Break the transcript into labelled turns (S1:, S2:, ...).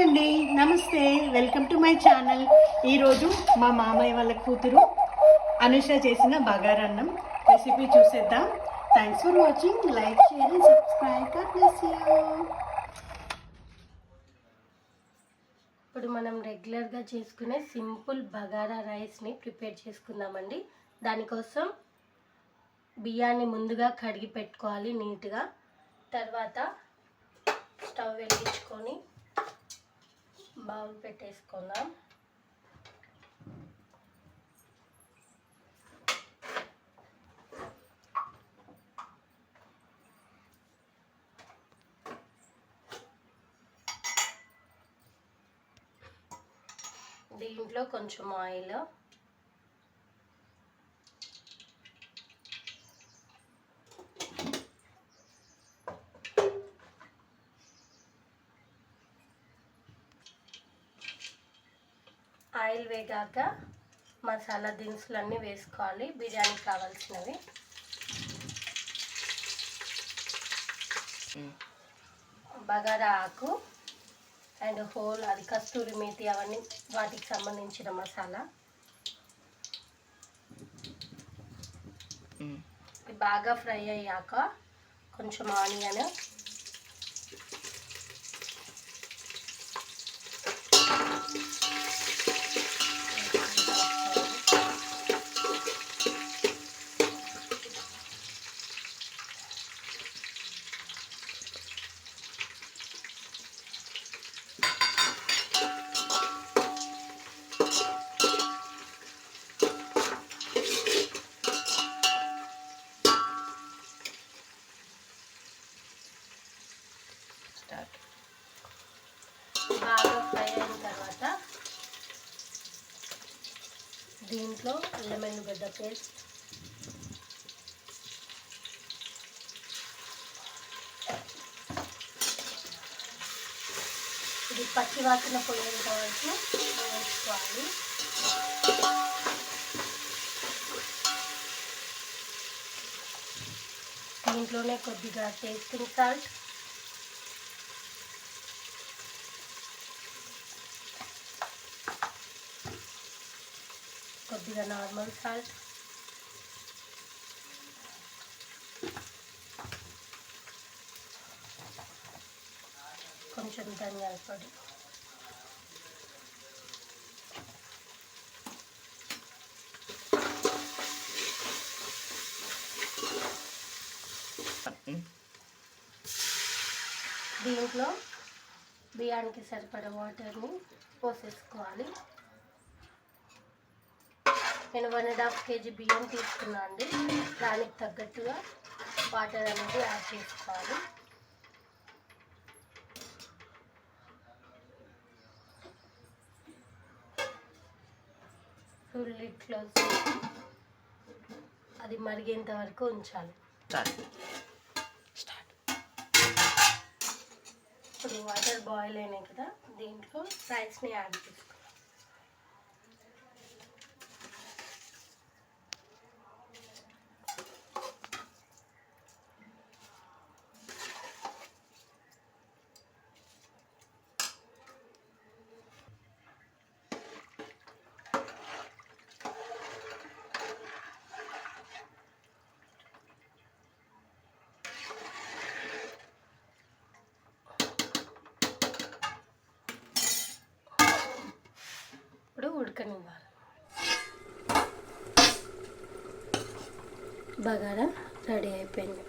S1: అండి, నమస్తే, welcome to my channel. ఈరోజు మా మామయ్య వాళ్ళ కూతురు అనుష చేసిన బగారన్నం రెసిపీ చూసేద్దాం. Thanks for watching. Like, share and subscribe. God bless you.
S2: ఇప్పుడు మనం రెగ్యులర్గా చేసుకునే సింపుల్ బగారా రైస్ని ప్రిపేర్ చేసుకుందామండి. దానికోసం బియ్యాన్ని ముందుగా కడిగి పెట్టుకోవాలి నీట్గా. తర్వాత స్టవ్ వెలిగించుకొని బౌల్ పెట్టేసుకుందాం. దీంట్లో కొంచెం ఆయిల్, ఆయిల్ వేగాక మసాలా దినుసులన్నీ వేసుకోవాలి. బిర్యానీకి కావాల్సినవి బగారా ఆకు అండ్ హోల్, అది కస్తూరి మేతి, అవన్నీ వాటికి సంబంధించిన మసాలా. బాగా ఫ్రై అయ్యాక కొంచెం ఆనియన్, బాగా ఫ్రై అయిన తర్వాత దీంట్లో అల్లం వెల్లిగడ్డ పేస్ట్, ఇది పచ్చి వాసన పోయేంత వరకు వేసుకోవాలి. దీంట్లోనే కొద్దిగా టేస్టింగ్ సాల్ట్, కొద్దిగా నార్మల్ సాల్ట్, కొంచెం ధనియాల పొడి, దీంట్లో బియ్యానికి సరిపడా వాటర్ని పోసేసుకోవాలి. నేను 1.5 kg బియ్యం తీసుకున్నా అండి. దానికి తగ్గట్టుగా వాటర్ అనేది యాడ్ చేసుకోవాలి. ఫుల్ లిడ్ క్లోజ్ చేసి అది మరిగేంత వరకు ఉంచాలి. ఇప్పుడు వాటర్ బాయిల్ అయినాయి కదా, దీంట్లో రైస్ని యాడ్ చేసుకోవాలి. ఇప్పుడు ఉడకనివ్వాలి. బగారా రెడీ అయిపోయింది.